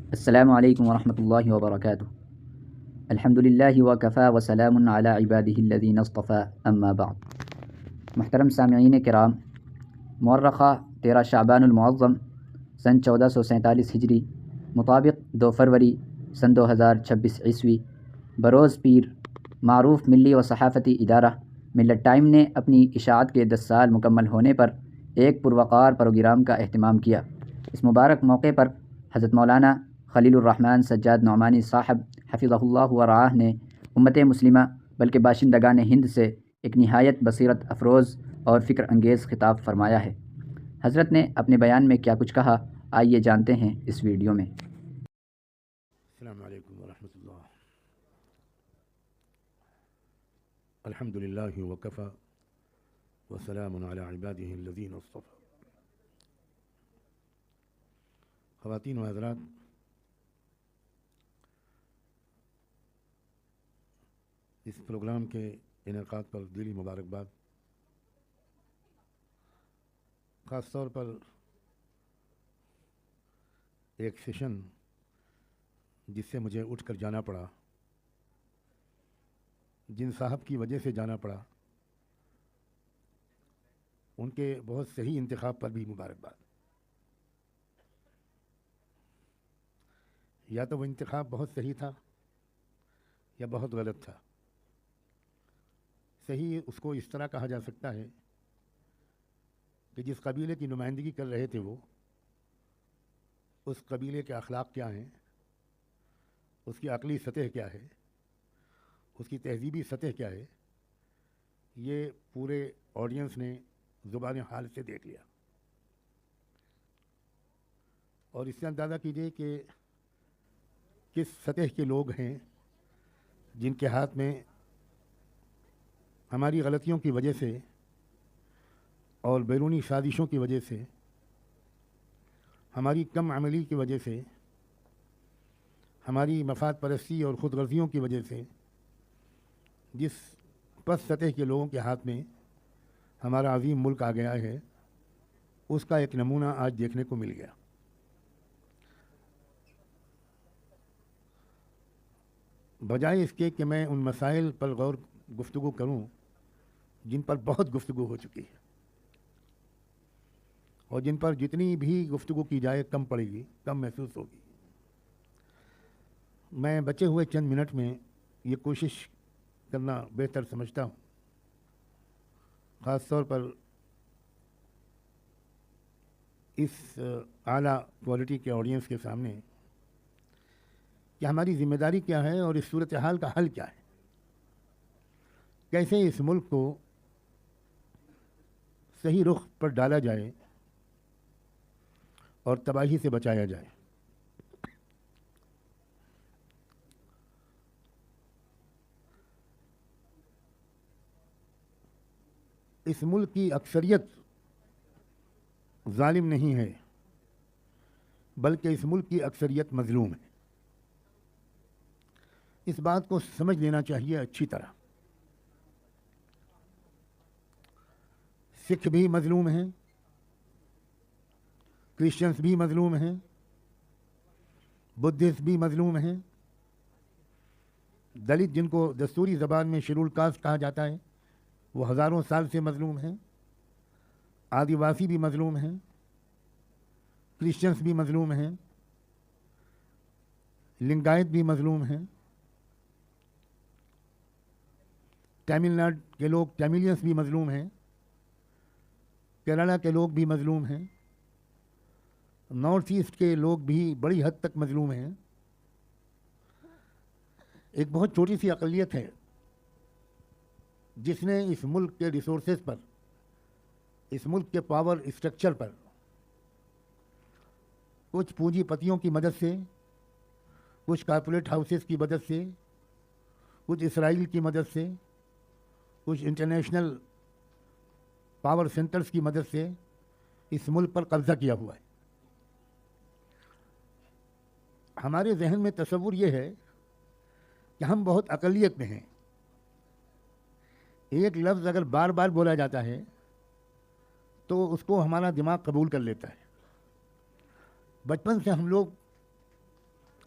السلام علیکم ورحمۃ اللہ وبرکاتہ۔ الحمد للہ وکفیٰ وسلام علی عبادہ الذین اصطفیٰ اما بعد۔ محترم سامعین کرام، مورخہ 13 شعبان المعظم سن 1447 ہجری مطابق 2 فروری سن 2026 عیسوی بروز پیر معروف ملی و صحافتی ادارہ ملت ٹائم نے اپنی اشاعت کے 10 سال مکمل ہونے پر ایک پروقار پروگرام کا اہتمام کیا۔ اس مبارک موقع پر حضرت مولانا خلیل الرحمن سجاد نعمانی صاحب حفظہ اللہ ورعاہ نے امت مسلمہ بلکہ باشندگان ہند سے ایک نہایت بصیرت افروز اور فکر انگیز خطاب فرمایا ہے۔ حضرت نے اپنے بیان میں کیا کچھ کہا، آئیے جانتے ہیں اس ویڈیو میں۔ السلام علیکم ورحمۃ اللہ۔ الحمد للہ وکفیٰ وسلام علی عبادہ الذین اصطفیٰ۔ خواتین و حضرات، اس پروگرام کے انعقاد پر دلی مبارکباد۔ خاص طور پر ایک سیشن جس سے مجھے اٹھ کر جانا پڑا، جن صاحب کی وجہ سے جانا پڑا، ان کے بہت صحیح انتخاب پر بھی مبارکباد۔ یا تو وہ انتخاب بہت صحیح تھا یا بہت غلط تھا۔ صحیح اس کو اس طرح کہا جا سکتا ہے کہ جس قبیلے کی نمائندگی کر رہے تھے وہ، اس قبیلے کے اخلاق کیا ہیں، اس کی عقلی سطح کیا ہے، اس کی تہذیبی سطح کیا ہے، یہ پورے آڈینس نے زبان حال سے دیکھ لیا۔ اور اس سے اندازہ کیجئے کہ کس سطح کے لوگ ہیں جن کے ہاتھ میں ہماری غلطیوں کی وجہ سے اور بیرونی سازشوں کی وجہ سے، ہماری کم عملی کی وجہ سے، ہماری مفاد پرستی اور خود غرضیوں کی وجہ سے جس پس سطح کے لوگوں کے ہاتھ میں ہمارا عظیم ملک آ گیا ہے، اس کا ایک نمونہ آج دیکھنے کو مل گیا۔ بجائے اس کے کہ میں ان مسائل پر غور گفتگو کروں جن پر بہت گفتگو ہو چکی ہے اور جن پر جتنی بھی گفتگو کی جائے کم پڑے گی، کم محسوس ہوگی، میں بچے ہوئے چند منٹ میں یہ کوشش کرنا بہتر سمجھتا ہوں، خاص طور پر اس اعلیٰ کوالٹی کے آڈینس کے سامنے، کہ ہماری ذمہ داری کیا ہے اور اس صورتحال کا حل کیا ہے، کیسے اس ملک کو صحیح رخ پر ڈالا جائے اور تباہی سے بچایا جائے۔ اس ملک کی اکثریت ظالم نہیں ہے، بلکہ اس ملک کی اکثریت مظلوم ہے۔ اس بات کو سمجھ لینا چاہیے اچھی طرح۔ سکھ بھی مظلوم ہیں، کرسچنس بھی مظلوم ہیں، بدھسٹ بھی مظلوم ہیں، دلت جن کو دستوری زبان میں شیڈول کاسٹ کہا جاتا ہے وہ ہزاروں سال سے مظلوم ہیں، آدیواسی بھی مظلوم ہیں، کرسچنس بھی مظلوم ہیں، لنگایت بھی مظلوم ہیں، تامل ناڈو کے لوگ ٹیملینس بھی مظلوم ہیں، کیرلا کے لوگ بھی مظلوم ہیں، نارتھ ایسٹ کے لوگ بھی بڑی حد تک مظلوم ہیں۔ ایک بہت چھوٹی سی اقلیت ہے جس نے اس ملک کے ریسورسز پر، اس ملک کے پاور اسٹرکچر پر کچھ پونجی پتیوں کی مدد سے، کچھ کارپوریٹ ہاؤسز کی مدد سے، کچھ اسرائیل کی مدد سے، کچھ انٹرنیشنل پاور سینٹرز کی مدد سے اس ملک پر قبضہ کیا ہوا ہے۔ ہمارے ذہن میں تصور یہ ہے کہ ہم بہت اقلیت میں ہیں۔ ایک لفظ اگر بار بار بولا جاتا ہے تو اس کو ہمارا دماغ قبول کر لیتا ہے۔ بچپن سے ہم لوگ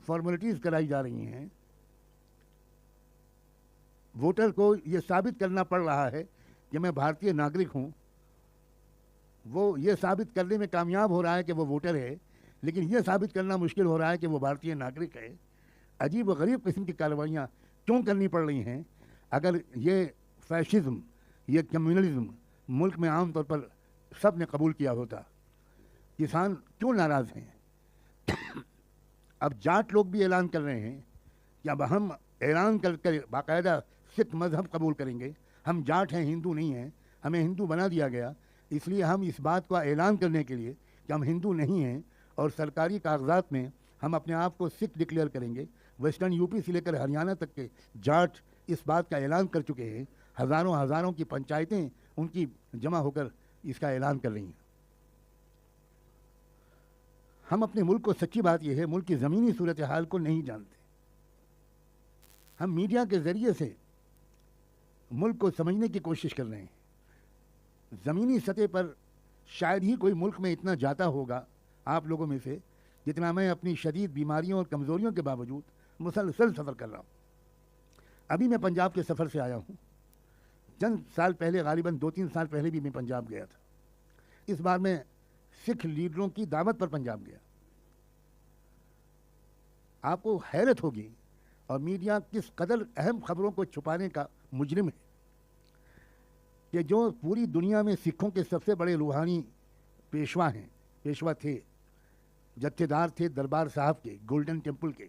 فارمیلٹیز کرائی جا رہی ہیں. ووٹر کو یہ ثابت کرنا پڑ رہا ہے کہ میں بھارتیہ ناگرک ہوں. وہ یہ ثابت کرنے میں کامیاب ہو رہا ہے کہ وہ ووٹر ہے, لیکن یہ ثابت کرنا مشکل ہو رہا ہے کہ وہ بھارتیہ ناگرک ہے. عجیب و غریب قسم کی کارروائیاں کیوں کرنی پڑ رہی ہیں؟ اگر یہ فیشزم, یہ کمیونلزم ملک میں عام طور پر سب نے قبول کیا ہوتا, کسان کیوں ناراض ہیں؟ اب جاٹ لوگ بھی اعلان کر رہے ہیں کہ اب ہم اعلان کر کر باقاعدہ سکھ مذہب قبول کریں گے. ہم جاٹ ہیں, ہندو نہیں ہیں, ہمیں ہندو بنا دیا گیا, اس لیے ہم اس بات کا اعلان کرنے کے لیے کہ ہم ہندو نہیں ہیں اور سرکاری کاغذات میں ہم اپنے آپ کو سکھ ڈکلیئر کریں گے. ویسٹرن یو پی سے لے کر ہریانہ تک کے جاٹ اس بات کا اعلان کر چکے ہیں. ہزاروں کی پنچایتیں ان کی جمع ہو کر اس کا اعلان کر رہی ہیں. ہم اپنے ملک کو, سچی بات یہ ہے, ملک کی زمینی صورتحال کو نہیں جانتے. ہم میڈیا کے ذریعے سے ملک کو سمجھنے کی کوشش کر رہے ہیں. زمینی سطح پر شاید ہی کوئی ملک میں اتنا جاتا ہوگا آپ لوگوں میں سے جتنا میں اپنی شدید بیماریوں اور کمزوریوں کے باوجود مسلسل سفر کر رہا ہوں. ابھی میں پنجاب کے سفر سے آیا ہوں. چند سال پہلے, غالباً 2-3 سال پہلے بھی میں پنجاب گیا تھا. اس بار میں سکھ لیڈروں کی دعوت پر پنجاب گیا. آپ کو حیرت ہوگی, اور میڈیا کس قدر اہم خبروں کو چھپانے کا مجرم ہے, کہ جو پوری دنیا میں سکھوں کے سب سے بڑے روحانی پیشوا ہیں, پیشوا تھے, جتھے دار تھے دربار صاحب کے, گولڈن ٹیمپل کے,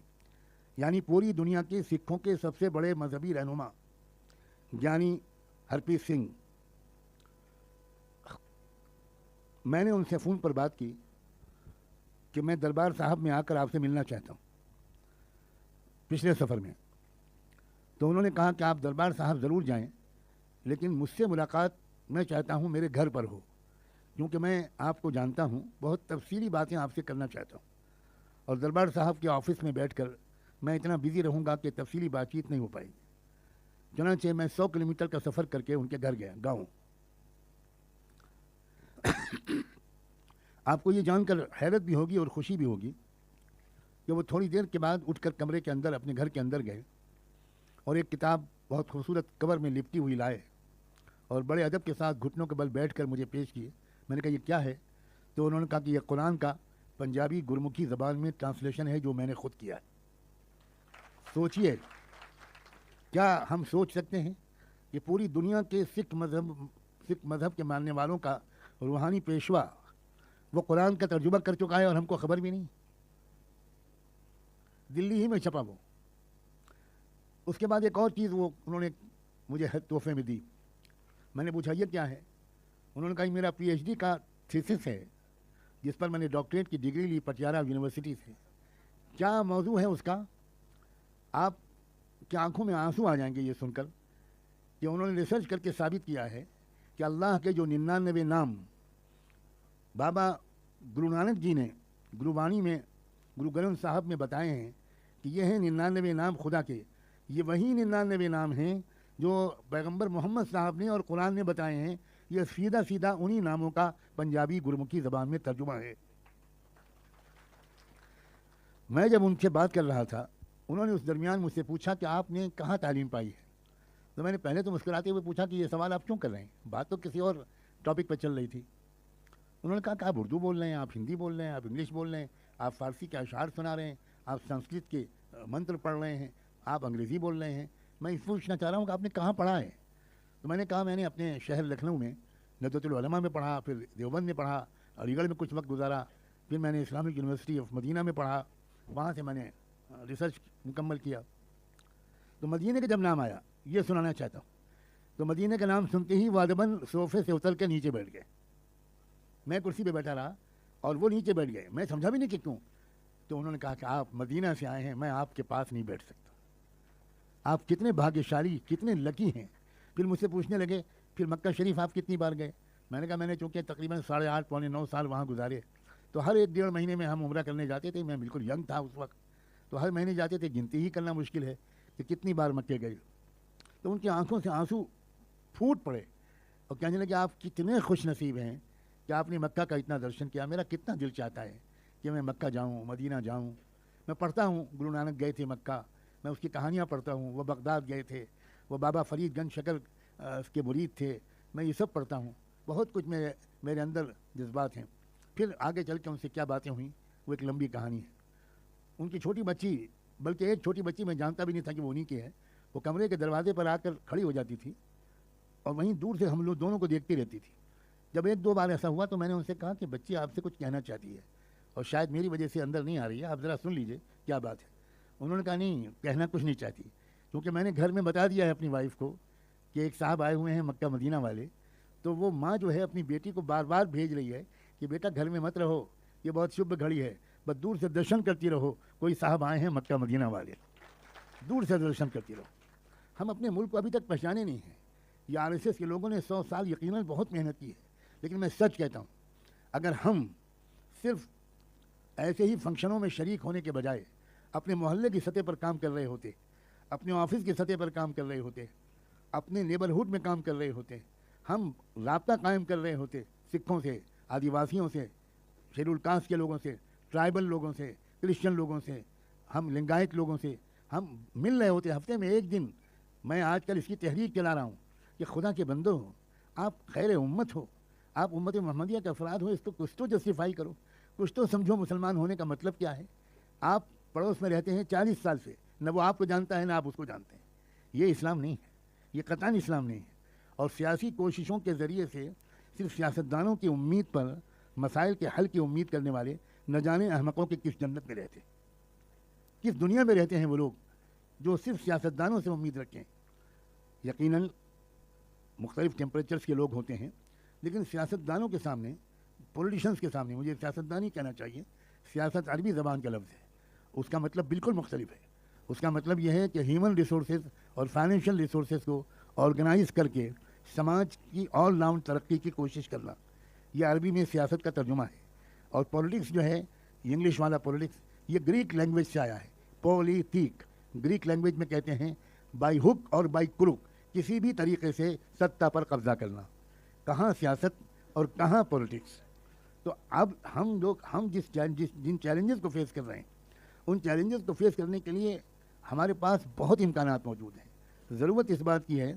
یعنی پوری دنیا کے سکھوں کے سب سے بڑے مذہبی رہنما گیانی ہرپریت سنگھ. میں نے ان سے فون پر بات کی کہ میں دربار صاحب میں آ کر آپ سے ملنا چاہتا ہوں پچھلے سفر میں. تو انہوں نے کہا کہ آپ دربار صاحب ضرور جائیں, لیکن مجھ سے ملاقات میں چاہتا ہوں میرے گھر پر ہو, کیونکہ میں آپ کو جانتا ہوں, بہت تفصیلی باتیں آپ سے کرنا چاہتا ہوں, اور دربار صاحب کے آفس میں بیٹھ کر میں اتنا بزی رہوں گا کہ تفصیلی بات چیت نہیں ہو پائے گی. چنانچہ میں 100 کلومیٹر کا سفر کر کے ان کے گھر گیا, گاؤں. آپ کو یہ جان کر حیرت بھی ہوگی اور خوشی بھی ہوگی کہ وہ تھوڑی دیر کے بعد اٹھ کر کمرے کے اندر, اپنے گھر کے اندر گئے, اور ایک کتاب بہت خوبصورت کور میں لپٹی ہوئی لائے, اور بڑے ادب کے ساتھ گھٹنوں کے بل بیٹھ کر مجھے پیش کیے. میں نے کہا یہ کیا ہے؟ تو انہوں نے کہا کہ یہ قرآن کا پنجابی گرمکھی زبان میں ٹرانسلیشن ہے جو میں نے خود کیا ہے. سوچئے, کیا ہم سوچ سکتے ہیں کہ پوری دنیا کے سکھ مذہب کے ماننے والوں کا روحانی پیشوا وہ قرآن کا ترجمہ کر چکا ہے اور ہم کو خبر بھی نہیں؟ دلی ہی میں چھپا وہ. اس کے بعد ایک اور چیز وہ انہوں نے مجھے تحفے میں دی. میں نے پوچھا یہ کیا ہے؟ انہوں نے کہا میرا پی ایچ ڈی کا تھیسس ہے جس پر میں نے ڈاکٹریٹ کی ڈگری لی پٹیالہ یونیورسٹی سے. کیا موضوع ہے اس کا؟ آپ کی آنکھوں میں آنسو آ جائیں گے یہ سن کر کہ انہوں نے ریسرچ کر کے ثابت کیا ہے کہ اللہ کے جو 99 نام بابا گرو نانک جی نے گرو بانی میں, گرو گرنتھ صاحب میں بتائے ہیں کہ یہ ہیں 99 نام خدا کے, یہ وہی 99 نام ہیں جو پیغمبر محمد صاحب نے اور قرآن نے بتائے ہیں. یہ سیدھا انہی ناموں کا پنجابی گرمکھی زبان میں ترجمہ ہے. میں جب ان سے بات کر رہا تھا, انہوں نے اس درمیان مجھ سے پوچھا کہ آپ نے کہاں تعلیم پائی ہے. تو میں نے پہلے تو مسکراتے ہوئے پوچھا کہ یہ سوال آپ کیوں کر رہے ہیں, بات تو کسی اور ٹاپک پہ چل رہی تھی. انہوں نے کہا کہ آپ اردو بول رہے ہیں, آپ ہندی بول رہے ہیں, آپ انگلش بول رہے ہیں, آپ فارسی کے اشعار سنا رہے ہیں, آپ سنسکرت کے منتر پڑھ رہے ہیں, آپ انگریزی بول رہے ہیں. میں پوچھنا چاہ رہا ہوں کہ آپ نے کہاں پڑھا ہے؟ تو میں نے کہا میں نے اپنے شہر لکھنؤ میں ندوۃ العلماء میں پڑھا, پھر دیوبند میں پڑھا, علی گڑھ میں کچھ وقت گزارا, پھر میں نے اسلامک یونیورسٹی آف مدینہ میں پڑھا, وہاں سے میں نے ریسرچ مکمل کیا. تو مدینہ کا جب نام آیا یہ سنانا چاہتا ہوں. تو مدینہ کا نام سنتے ہی وادبن صوفے سے اتر کے نیچے بیٹھ گئے. میں کرسی پہ بیٹھا رہا اور وہ نیچے بیٹھ گئے. میں سمجھا بھی نہیں کہ کیوں. تو انہوں نے کہا کہ آپ مدینہ سے آئے ہیں, میں آپ کے پاس نہیں بیٹھ سکتا. آپ کتنے بھاگیشالی, کتنے لکی ہیں. پھر مجھ سے پوچھنے لگے پھر مکہ شریف آپ کتنی بار گئے؟ میں نے کہا میں نے چونکہ تقریباً 8.5 پونے 9 سال وہاں گزارے, تو ہر 1-1.5 مہینے میں ہم عمرہ کرنے جاتے تھے. میں بالکل ینگ تھا اس وقت, تو ہر مہینے جاتے تھے. گنتی ہی کرنا مشکل ہے کہ کتنی بار مکے گئے. تو ان کی آنکھوں سے آنسو پھوٹ پڑے اور کہنے لگے آپ کتنے خوش نصیب ہیں کہ آپ نے مکہ کا اتنا درشن کیا. میرا کتنا دل چاہتا ہے کہ میں مکہ جاؤں, مدینہ جاؤں. میں پڑھتا ہوں گرو نانک گئے تھے مکہ، میں اس کی کہانیاں پڑھتا ہوں، وہ بغداد گئے تھے، وہ بابا فرید گنج شکر اس کے مرید تھے، میں یہ سب پڑھتا ہوں، بہت کچھ میرے اندر جذبات ہیں۔ پھر آگے چل کے ان سے کیا باتیں ہوئیں وہ ایک لمبی کہانی ہے۔ ان کی چھوٹی بچی، بلکہ ایک چھوٹی بچی میں جانتا بھی نہیں تھا کہ وہ انہیں کی ہے، وہ کمرے کے دروازے پر آ کر کھڑی ہو جاتی تھی اور وہیں دور سے ہم لوگ دونوں کو دیکھتی رہتی تھی۔ جب ایک دو بار ایسا ہوا تو میں نے ان سے کہا کہ بچی آپ سے کچھ کہنا چاہتی ہے اور شاید میری وجہ سے اندر نہیں آ رہی ہے، آپ ذرا سن لیجئے کیا بات ہے۔ انہوں نے کہا نہیں، کہنا کچھ نہیں چاہتی، کیونکہ میں نے گھر میں بتا دیا ہے اپنی وائف کو کہ ایک صاحب آئے ہوئے ہیں مکہ مدینہ والے، تو وہ ماں جو ہے اپنی بیٹی کو بار بار بھیج رہی ہے کہ بیٹا گھر میں مت رہو، یہ بہت شبھ گھڑی ہے، بس دور سے درشن کرتی رہو، کوئی صاحب آئے ہیں مکہ مدینہ والے، دور سے درشن کرتی رہو۔ ہم اپنے ملک کو ابھی تک پہچانے نہیں ہیں۔ یہ RSS کے لوگوں نے 100 سال یقیناً بہت محنت کی ہے، لیکن میں سچ کہتا ہوں، اگر ہم صرف ایسے ہی فنکشنوں میں شریک ہونے کے بجائے اپنے محلے کی سطح پر کام کر رہے ہوتے، اپنے آفس کی سطح پر کام کر رہے ہوتے، اپنے نیبرہڈ میں کام کر رہے ہوتے، ہم رابطہ قائم کر رہے ہوتے سکھوں سے، آدیواسیوں سے، شیڈول کاسٹ کے لوگوں سے، ٹرائبل لوگوں سے، کرسچن لوگوں سے، ہم لنگایت لوگوں سے، ہم مل رہے ہوتے ہفتے میں ایک دن۔ میں آج کل اس کی تحریک چلا رہا ہوں کہ خدا کے بندو ہو، آپ خیر امت ہو، آپ امت محمدیہ کے افراد ہو، اس کو کچھ تو جسٹیفائی کرو، کچھ تو سمجھو مسلمان ہونے کا مطلب کیا ہے۔ آپ پڑوس میں رہتے ہیں 40 سال سے، نہ وہ آپ کو جانتا ہے نہ آپ اس کو جانتے ہیں، یہ اسلام نہیں ہے، یہ قطعاً اسلام نہیں ہے۔ اور سیاسی کوششوں کے ذریعے سے صرف سیاستدانوں کی امید پر مسائل کے حل کی امید کرنے والے نہ جانے احمقوں کے کس جنت میں رہتے، کس دنیا میں رہتے ہیں وہ لوگ جو صرف سیاستدانوں سے امید رکھیں۔ یقیناً مختلف ٹیمپریچرز کے لوگ ہوتے ہیں، لیکن سیاستدانوں کے سامنے، پولیٹیشنز کے سامنے، مجھے سیاستدان ہی کہنا چاہیے، سیاست عربی زبان کا لفظ ہے، اس کا مطلب بالکل مختلف ہے۔ اس کا مطلب یہ ہے کہ ہیومن ریسورسز اور فائنینشیل ریسورسز کو آرگنائز کر کے سماج کی آل راؤنڈ ترقی کی کوشش کرنا، یہ عربی میں سیاست کا ترجمہ ہے۔ اور پولیٹکس جو ہے، انگلش والا پولیٹکس، یہ گریک لینگویج سے آیا ہے، پولیتیک، گریک لینگویج میں کہتے ہیں بائی ہک اور بائی کروک، کسی بھی طریقے سے سطح پر قبضہ کرنا، کہاں سیاست اور کہاں پولیٹکس۔ تو اب ہم جن چیلنجز کو فیس کر رہے ہیں، ان چیلنجز کو فیس کرنے کے لیے ہمارے پاس بہت امکانات موجود ہیں۔ ضرورت اس بات کی ہے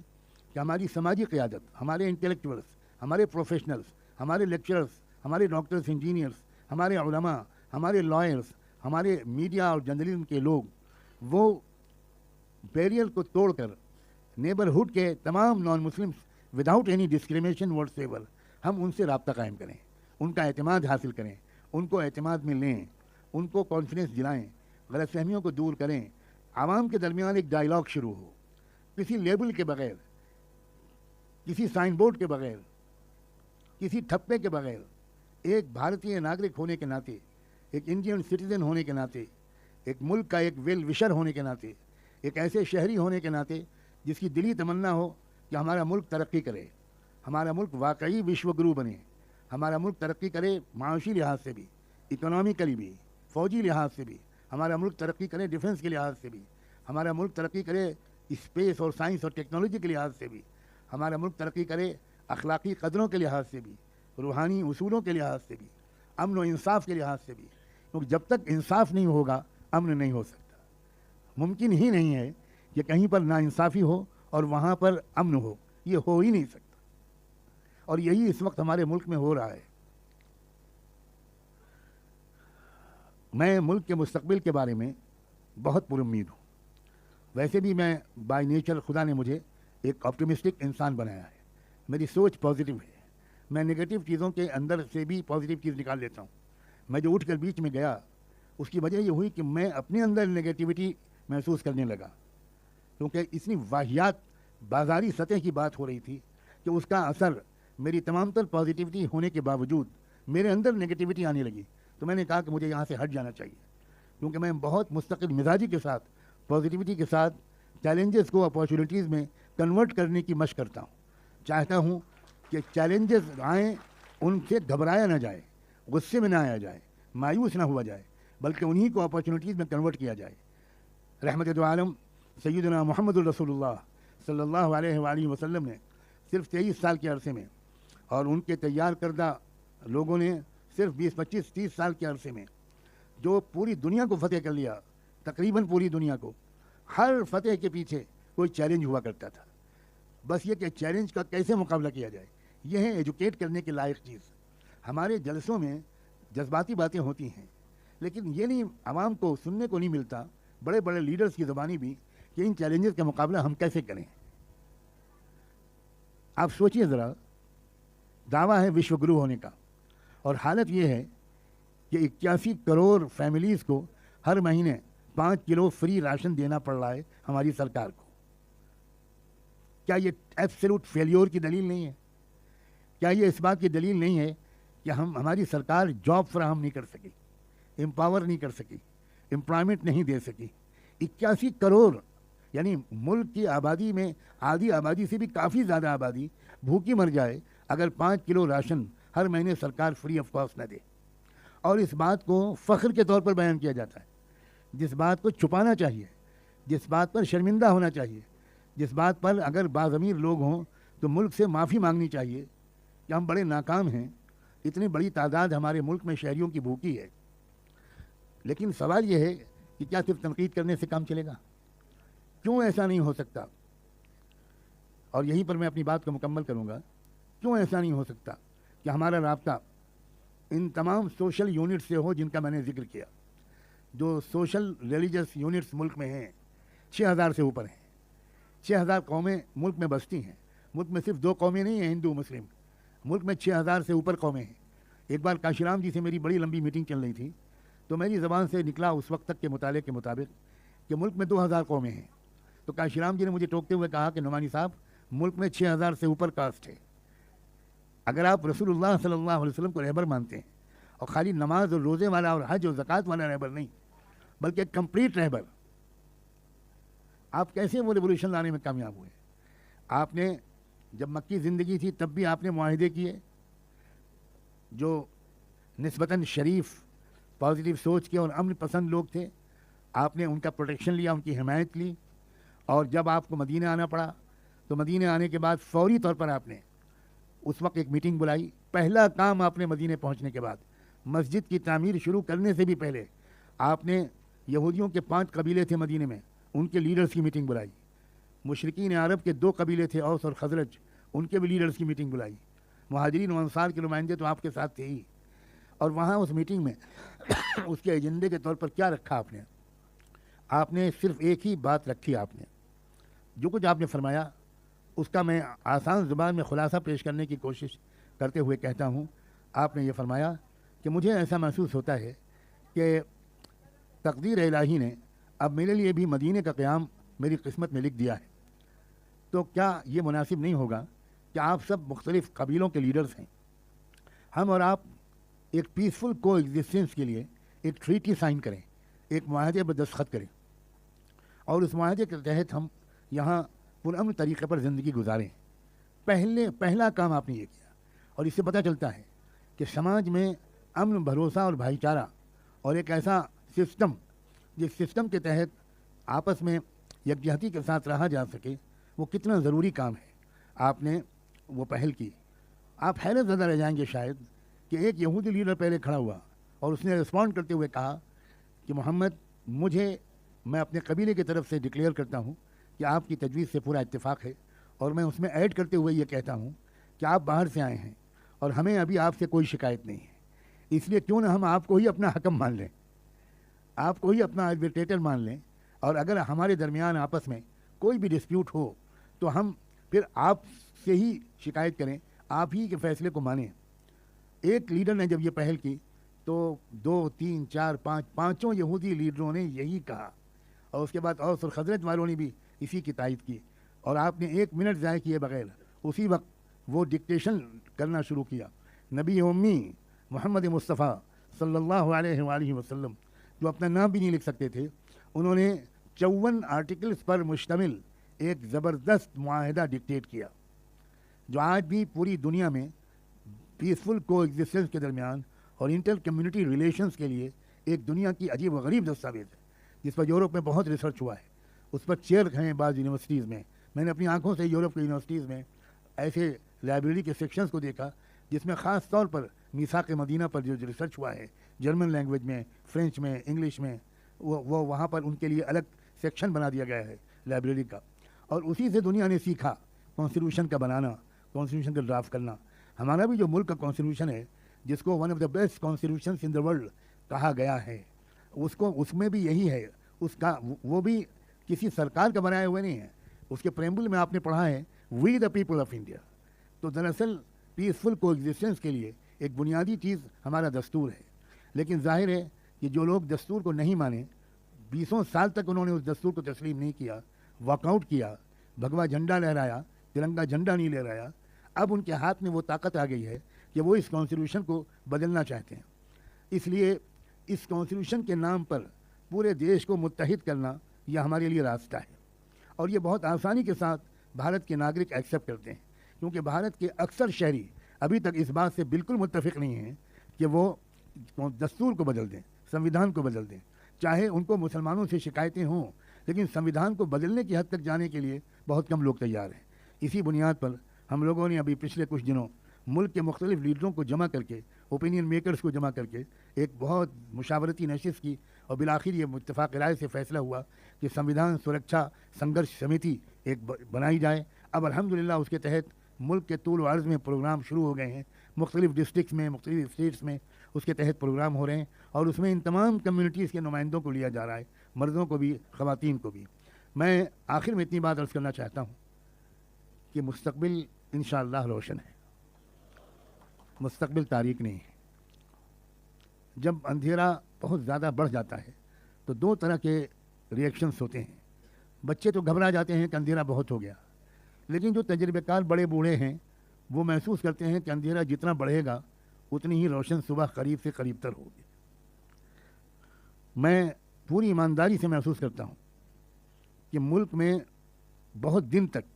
کہ ہماری سماجی قیادت، ہمارے انٹلیکچوئلس، ہمارے پروفیشنلز، ہمارے لیکچررز، ہمارے ڈاکٹرز، انجینئرز، ہمارے علماء، ہمارے لائرز، ہمارے میڈیا اور جرنلزم کے لوگ، وہ بیریئر کو توڑ کر نیبرہڈ کے تمام non Muslims without any discrimination what's ever, ہم ان سے رابطہ قائم کریں، ان کا اعتماد حاصل کریں، ان کو اعتماد میں لیں، ان کو کانفیڈنس دلائیں، غلط فہمیوں کو دور کریں، عوام کے درمیان ایک ڈائلاگ شروع ہو، کسی لیبل کے بغیر، کسی سائن بورڈ کے بغیر، کسی ٹھپے کے بغیر، ایک بھارتیہ ناگرک ہونے کے ناطے، ایک انڈین سٹیزن ہونے کے ناطے، ایک ملک کا ایک ویل وشر ہونے کے ناطے، ایک ایسے شہری ہونے کے ناطے جس کی دلی تمنا ہو کہ ہمارا ملک ترقی کرے، ہمارا ملک واقعی وشو گرو بنے، ہمارا ملک ترقی کرے معاشی لحاظ سے بھی، اکنامیکلی بھی، فوجی لحاظ سے بھی، ہمارا ملک ترقی کرے ڈیفنس کے لحاظ سے بھی، ہمارا ملک ترقی کرے اسپیس اور سائنس اور ٹیکنالوجی کے لحاظ سے بھی، ہمارا ملک ترقی کرے اخلاقی قدروں کے لحاظ سے بھی، روحانی اصولوں کے لحاظ سے بھی، امن و انصاف کے لحاظ سے بھی، کیونکہ جب تک انصاف نہیں ہوگا امن نہیں ہو سکتا۔ ممکن ہی نہیں ہے کہ کہیں پر ناانصافی ہو اور وہاں پر امن ہو، یہ ہو ہی نہیں سکتا، اور یہی اس وقت ہمارے ملک میں ہو رہا ہے۔ میں ملک کے مستقبل کے بارے میں بہت پر امید ہوں۔ ویسے بھی میں بائی نیچر، خدا نے مجھے ایک آپٹیمسٹک انسان بنایا ہے، میری سوچ پازیٹیو ہے، میں نگیٹو چیزوں کے اندر سے بھی پازیٹیو چیز نکال لیتا ہوں۔ میں جو اٹھ کر بیچ میں گیا، اس کی وجہ یہ ہوئی کہ میں اپنے اندر نگیٹیوٹی محسوس کرنے لگا، کیونکہ اتنی واہیات بازاری سطح کی بات ہو رہی تھی کہ اس کا اثر میری تمام تر پازیٹیوٹی ہونے کے باوجود میرے اندر نگیٹیوٹی آنے لگی۔ تو میں نے کہا کہ مجھے یہاں سے ہٹ جانا چاہیے، کیونکہ میں بہت مستقل مزاجی کے ساتھ، پازیٹیوٹی کے ساتھ چیلنجز کو اپارچونیٹیز میں کنورٹ کرنے کی مشق کرتا ہوں۔ چاہتا ہوں کہ چیلنجز آئیں، ان سے گھبرایا نہ جائے، غصے میں نہ آیا جائے، مایوس نہ ہوا جائے، بلکہ انہی کو اپارچونیٹیز میں کنورٹ کیا جائے۔ رحمت دو عالم سیدنا محمد الرسول اللہ صلی اللہ علیہ وآلہ وسلم نے صرف 23 سال کے عرصے میں، اور ان کے تیار کردہ لوگوں نے صرف 20، 25، 30 سال کے عرصے میں جو پوری دنیا کو فتح کر لیا، تقریباً پوری دنیا کو. ہر فتح کے پیچھے کوئی چیلنج ہوا کرتا تھا. بس یہ کہ چیلنج کا کیسے مقابلہ کیا جائے، یہ ہے ایجوکیٹ کرنے کے لائق چیز. ہمارے جلسوں میں جذباتی باتیں ہوتی ہیں، لیکن یہ نہیں عوام کو سننے کو نہیں ملتا، بڑے بڑے لیڈرز کی زبانی بھی، کہ ان چیلنجز کا مقابلہ ہم کیسے کریں. آپ سوچئے ذرا، دعویٰ ہے وشو گرو ہونے کا، اور حالت یہ ہے کہ 81 کروڑ فیملیز کو ہر مہینے 5 کلو فری راشن دینا پڑ رہا ہے ہماری سرکار کو. کیا یہ ایبسلیوٹ فیلیور کی دلیل نہیں ہے؟ کیا یہ اس بات کی دلیل نہیں ہے کہ ہماری سرکار جاب فراہم نہیں کر سکی، امپاور نہیں کر سکی، امپلائمنٹ نہیں دے سکی؟ 81 کروڑ یعنی ملک کی آبادی میں آدھی آبادی سے بھی کافی زیادہ آبادی بھوکی مر جائے اگر 5 کلو راشن ہر مہینے سرکار فری آف کاسٹ نہ دے. اور اس بات کو فخر کے طور پر بیان کیا جاتا ہے، جس بات کو چھپانا چاہیے، جس بات پر شرمندہ ہونا چاہیے، جس بات پر اگر باضمیر لوگ ہوں تو ملک سے معافی مانگنی چاہیے کہ ہم بڑے ناکام ہیں، اتنی بڑی تعداد ہمارے ملک میں شہریوں کی بھوکی ہے. لیکن سوال یہ ہے کہ کیا صرف تنقید کرنے سے کام چلے گا؟ کیوں ایسا نہیں ہو سکتا؟ اور یہیں پر میں اپنی بات کو مکمل کروں گا. کیوں ایسا نہیں ہو سکتا کہ ہمارا رابطہ ان تمام سوشل یونٹس سے ہو جن کا میں نے ذکر کیا؟ جو سوشل ریلیجس یونٹس ملک میں ہیں 6000 سے اوپر ہیں. 6000 قومیں ملک میں بستی ہیں. ملک میں صرف 2 قومیں نہیں ہیں، ہندو مسلم. ملک میں 6000 سے اوپر قومیں ہیں. ایک بار کاشی رام جی سے میری بڑی لمبی میٹنگ چل رہی تھی، تو میری زبان سے نکلا اس وقت تک کے مطالعے کے مطابق کہ ملک میں 2000 قومیں ہیں. تو کاشی رام جی نے مجھے ٹوکتے ہوئے کہا کہ نعمانی صاحب، ملک میں 6000 سے اوپر کاسٹ ہے. اگر آپ رسول اللہ صلی اللہ علیہ وسلم کو رہبر مانتے ہیں، اور خالی نماز اور روزے والا اور حج اور زکوٰۃ والا رہبر نہیں، بلکہ ایک کمپلیٹ رہبر، آپ کیسے وہ ریولیوشن لانے میں کامیاب ہوئے؟ آپ نے جب مکی زندگی تھی تب بھی آپ نے معاہدے کیے، جو نسبتاً شریف، پازیٹیو سوچ کے اور امن پسند لوگ تھے، آپ نے ان کا پروٹیکشن لیا، ان کی حمایت لی. اور جب آپ کو مدینہ آنا پڑا تو مدینہ آنے کے بعد فوری طور پر آپ نے اس وقت ایک میٹنگ بلائی. پہلا کام آپ نے مدینہ پہنچنے کے بعد، مسجد کی تعمیر شروع کرنے سے بھی پہلے، آپ نے یہودیوں کے 5 قبیلے تھے مدینہ میں، ان کے لیڈرز کی میٹنگ بلائی. مشرکین عرب کے 2 قبیلے تھے، اوس اور خزرج، ان کے بھی لیڈرز کی میٹنگ بلائی. مہاجرین و انصار کے نمائندے تو آپ کے ساتھ تھے ہی. اور وہاں اس میٹنگ میں اس کے ایجنڈے کے طور پر کیا رکھا آپ نے؟ آپ نے صرف ایک ہی بات رکھی. آپ نے جو کچھ آپ نے فرمایا اس کا میں آسان زبان میں خلاصہ پیش کرنے کی کوشش کرتے ہوئے کہتا ہوں. آپ نے یہ فرمایا کہ مجھے ایسا محسوس ہوتا ہے کہ تقدیر الہی نے اب میرے لیے بھی مدینے کا قیام میری قسمت میں لکھ دیا ہے. تو کیا یہ مناسب نہیں ہوگا کہ آپ سب مختلف قبیلوں کے لیڈرز ہیں، ہم اور آپ ایک پیسفل کو ایگزسٹنس کے لیے ایک ٹریٹی سائن کریں، ایک معاہدے پر دستخط کریں، اور اس معاہدے کے تحت ہم یہاں پرامن طریقے پر زندگی گزاریں. پہلا کام آپ نے یہ کیا. اور اس سے پتہ چلتا ہے کہ سماج میں امن، بھروسہ اور بھائی چارہ، اور ایک ایسا سسٹم جس سسٹم کے تحت آپس میں یکجہتی کے ساتھ رہا جا سکے، وہ کتنا ضروری کام ہے. آپ نے وہ پہل کی. آپ حیرت زدہ رہ جائیں گے شاید کہ ایک یہودی لیڈر پہلے کھڑا ہوا اور اس نے رسپونڈ کرتے ہوئے کہا کہ محمد، میں اپنے قبیلے کی طرف سے ڈکلیئر کرتا ہوں کہ آپ کی تجویز سے پورا اتفاق ہے، اور میں اس میں ایڈ کرتے ہوئے یہ کہتا ہوں کہ آپ باہر سے آئے ہیں اور ہمیں ابھی آپ سے کوئی شکایت نہیں ہے، اس لیے کیوں نہ ہم آپ کو ہی اپنا حکم مان لیں، آپ کو ہی اپنا ایڈویٹیٹر مان لیں، اور اگر ہمارے درمیان آپس میں کوئی بھی ڈسپیوٹ ہو تو ہم پھر آپ سے ہی شکایت کریں، آپ ہی کے فیصلے کو مانیں. ایک لیڈر نے جب یہ پہل کی تو 2 3 4 5 پانچوں یہودی لیڈروں نے یہی کہا، اور اس کے بعد اوس اور خزرج والوں نے بھی اسی کی تائید کی. اور آپ نے 1 منٹ ضائع کیے بغیر اسی وقت وہ ڈکٹیشن کرنا شروع کیا. نبی امی محمد مصطفیٰ صلی اللہ علیہ وآلہ وسلم، جو اپنا نام بھی نہیں لکھ سکتے تھے، انہوں نے 54 آرٹیکلز پر مشتمل ایک زبردست معاہدہ ڈکٹیٹ کیا، جو آج بھی پوری دنیا میں پیسفل کو ایگزسٹنس کے درمیان اور انٹر کمیونٹی ریلیشنز کے لیے ایک دنیا کی عجیب و غریب دستاویز ہے، جس پر یورپ میں بہت ریسرچ ہوا ہے. اس پر چیئر ہیں بعض یونیورسٹیز میں. میں نے اپنی آنکھوں سے یورپ کی یونیورسٹیز میں ایسے لائبریری کے سیکشنز کو دیکھا جس میں خاص طور پر میثاق مدینہ پر جو ریسرچ ہوا ہے جرمن لینگویج میں، فرینچ میں، انگلش میں، وہ وہاں پر ان کے لیے الگ سیکشن بنا دیا گیا ہے لائبریری کا، اور اسی سے دنیا نے سیکھا کانسٹیٹیوشن کا بنانا، کانسٹیٹیوشن کا ڈرافٹ کرنا۔ ہمارا بھی جو ملک کا کانسٹیٹیوشن ہے، جس کو one of the best constitutions in the world کہا گیا ہے، اس میں بھی یہی ہے، اس کا وہ بھی کسی سرکار کا بنایا ہوئے نہیں ہے۔ اس کے پریمبل میں آپ نے پڑھا ہے وی دا پیپل آف انڈیا۔ تو دراصل پیسفل کو ایگزسٹنس کے لیے ایک بنیادی چیز ہمارا دستور ہے، لیکن ظاہر ہے کہ جو لوگ دستور کو نہیں مانے، 20 سال تک انہوں نے اس دستور کو تسلیم نہیں کیا، واک آؤٹ کیا، بھگوا جھنڈا لہرایا، ترنگا جھنڈا نہیں لہرایا، اب ان کے ہاتھ میں وہ طاقت آ گئی ہے کہ وہ اس کانسٹیٹیوشن کو بدلنا چاہتے ہیں۔ اس لیے اس کانسٹیٹیوشن کے نام پر پورے دیش کو متحد کرنا یہ ہمارے لیے راستہ ہے، اور یہ بہت آسانی کے ساتھ بھارت کے ناگرک ایکسیپٹ کرتے ہیں، کیونکہ بھارت کے اکثر شہری ابھی تک اس بات سے بالکل متفق نہیں ہیں کہ وہ دستور کو بدل دیں، سنویدھان کو بدل دیں، چاہے ان کو مسلمانوں سے شکایتیں ہوں، لیکن سنویدھان کو بدلنے کی حد تک جانے کے لیے بہت کم لوگ تیار ہیں۔ اسی بنیاد پر ہم لوگوں نے ابھی پچھلے کچھ دنوں ملک کے مختلف لیڈروں کو جمع کر کے، اوپینین میکرز کو جمع کر کے ایک بہت مشاورتی نشست کی، اور بالآخر یہ اتفاق رائے سے فیصلہ ہوا کہ سنویدھان سرکشا سنگھرش سمیتی ایک بنائی جائے۔ اب الحمدللہ اس کے تحت ملک کے طول و عرض میں پروگرام شروع ہو گئے ہیں، مختلف ڈسٹرکٹس میں، مختلف اسٹیٹس میں اس کے تحت پروگرام ہو رہے ہیں، اور اس میں ان تمام کمیونٹیز کے نمائندوں کو لیا جا رہا ہے، مردوں کو بھی، خواتین کو بھی۔ میں آخر میں اتنی بات عرض کرنا چاہتا ہوں کہ مستقبل انشاءاللہ روشن ہے، مستقبل تاریک نہیں ہے۔ جب اندھیرا بہت زیادہ بڑھ جاتا ہے تو 2 طرح کے ریئیکشنز ہوتے ہیں۔ بچے تو گھبرا جاتے ہیں کہ اندھیرا بہت ہو گیا، لیکن جو تجربے کار بڑے بوڑھے ہیں وہ محسوس کرتے ہیں کہ اندھیرا جتنا بڑھے گا اتنی ہی روشن صبح قریب سے قریب تر ہوگی۔ میں پوری ایمانداری سے محسوس کرتا ہوں کہ ملک میں بہت دن تک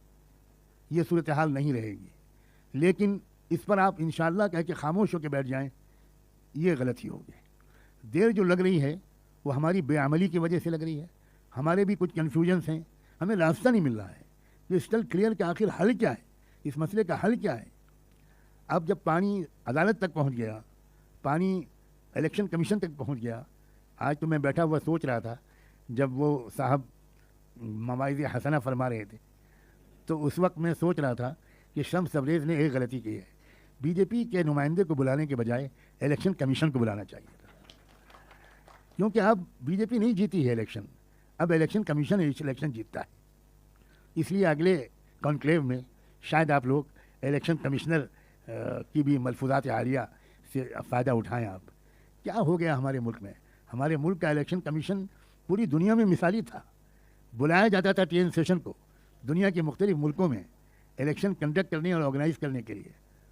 یہ صورتحال نہیں رہے گی، لیکن اس پر آپ انشاءاللہ کہہ کے خاموش ہو کے بیٹھ جائیں، یہ غلطی ہوگی۔ دیر جو لگ رہی ہے وہ ہماری بے عملی کی وجہ سے لگ رہی ہے، ہمارے بھی کچھ کنفیوژنس ہیں، ہمیں راستہ نہیں مل رہا ہے، یہ اسٹل کلیئر کہ آخر حل کیا ہے، اس مسئلے کا حل کیا ہے۔ اب جب پانی عدالت تک پہنچ گیا، پانی الیکشن کمیشن تک پہنچ گیا، آج تو میں بیٹھا ہوا سوچ رہا تھا جب وہ صاحب مواعظ حسنہ فرما رہے تھے، تو اس وقت میں سوچ رہا تھا کہ شمس تبریز نے ایک غلطی کی ہے، بی جے پی کے نمائندے کو بلانے کے بجائے الیکشن کمیشن کو بلانا چاہیے تھا، کیونکہ اب بی جے پی نہیں جیتی ہے الیکشن، اب الیکشن کمیشن الیکشن جیتتا ہے۔ اس لیے اگلے کانکلیو میں شاید آپ لوگ الیکشن کمشنر کی بھی ملفوظات عالیہ سے فائدہ اٹھائیں۔ آپ کیا ہو گیا ہمارے ملک میں؟ ہمارے ملک کا الیکشن کمیشن پوری دنیا میں مثالی تھا، بلایا جاتا تھا TN سیشن کو دنیا کے مختلف ملکوں میں الیکشن کنڈکٹ کرنے اور آرگنائز کرنے کے لیے،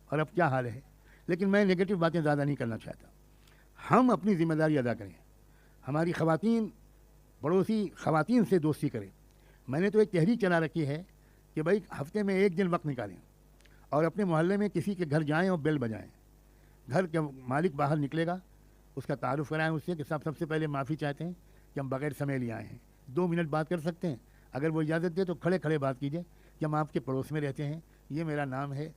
اور اب کیا حال ہے؟ لیکن میں نگیٹو باتیں زیادہ نہیں کرنا چاہتا، ہم اپنی ذمہ داری ادا کریں، ہماری خواتین، پڑوسی خواتین سے دوستی کریں۔ میں نے تو ایک تحریک چلا رکھی ہے کہ بھائی ہفتے میں 1 دن وقت نکالیں اور اپنے محلے میں کسی کے گھر جائیں اور بیل بجائیں، گھر کے مالک باہر نکلے گا، اس کا تعارف کرائیں اس سے کہ سب سے پہلے معافی چاہتے ہیں کہ ہم بغیر سمے لیے آئے ہیں، 2 منٹ بات کر سکتے ہیں؟ اگر وہ اجازت دے تو کھڑے کھڑے بات کیجیے کہ ہم آپ کے پڑوس میں رہتے ہیں، یہ میرا نام ہے،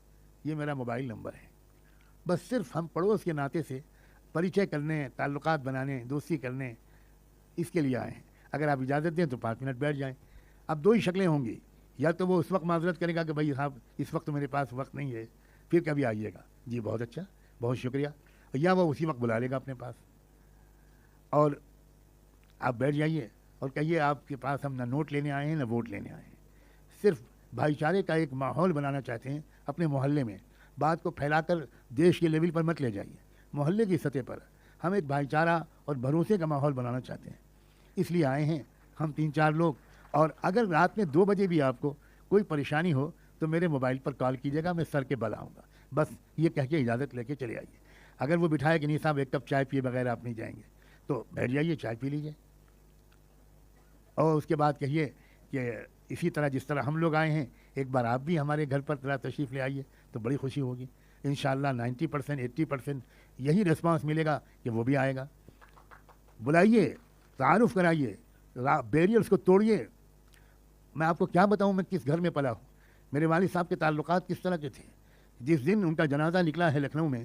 یہ میرا موبائل نمبر ہے۔ بس صرف ہم پڑوس کے ناطے سے پریچے کرنے، تعلقات بنانے، دوستی کرنے، اس کے لیے آئے ہیں۔ اگر آپ اجازت دیں تو 5 منٹ بیٹھ جائیں۔ اب 2 ہی شکلیں ہوں گی، یا تو وہ اس وقت معذرت کرے گا کہ بھائی صاحب اس وقت میرے پاس وقت نہیں ہے، پھر کبھی آئیے گا، جی بہت اچھا، بہت شکریہ، یا وہ اسی وقت بلا لے گا اپنے پاس، اور آپ بیٹھ جائیے اور کہیے آپ کے پاس ہم نہ نوٹ لینے آئے ہیں نہ ووٹ لینے آئے ہیں، صرف بھائی چارے کا ایک ماحول بنانا چاہتے ہیں اپنے محلے میں۔ بات کو پھیلا کر دیش کے لیول پر مت لے جائیے، محلے کی سطح پر ہم ایک بھائی چارہ اور بھروسے کا ماحول بنانا چاہتے ہیں، اس لیے آئے ہیں ہم 3-4 لوگ۔ اور اگر رات میں 2 بجے بھی آپ کو کوئی پریشانی ہو تو میرے موبائل پر کال کیجیے گا، میں سر کے بل آؤں گا، بس یہ کہہ کے اجازت لے کے چلے آئیے۔ اگر وہ بٹھائے کہ نہیں صاحب 1 کپ چائے پیے بغیر آپ نہیں جائیں گے تو بیٹھ جائیے، چائے پی لیجیے، اور اس کے بعد کہیے کہ اسی طرح جس طرح ہم لوگ آئے ہیں ایک بار آپ بھی ہمارے گھر پر ذرا تشریف لے آئیے تو بڑی خوشی ہوگی۔ انشاءاللہ 90% 80% یہی ریسپانس ملے گا کہ وہ بھی آئے گا۔ بلائیے، تعارف کرائیے، بیریئرس کو توڑیے۔ میں آپ کو کیا بتاؤں میں کس گھر میں پلا ہوں، میرے والد صاحب کے تعلقات کس طرح کے تھے۔ جس دن ان کا جنازہ نکلا ہے لکھنؤ میں،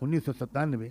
1997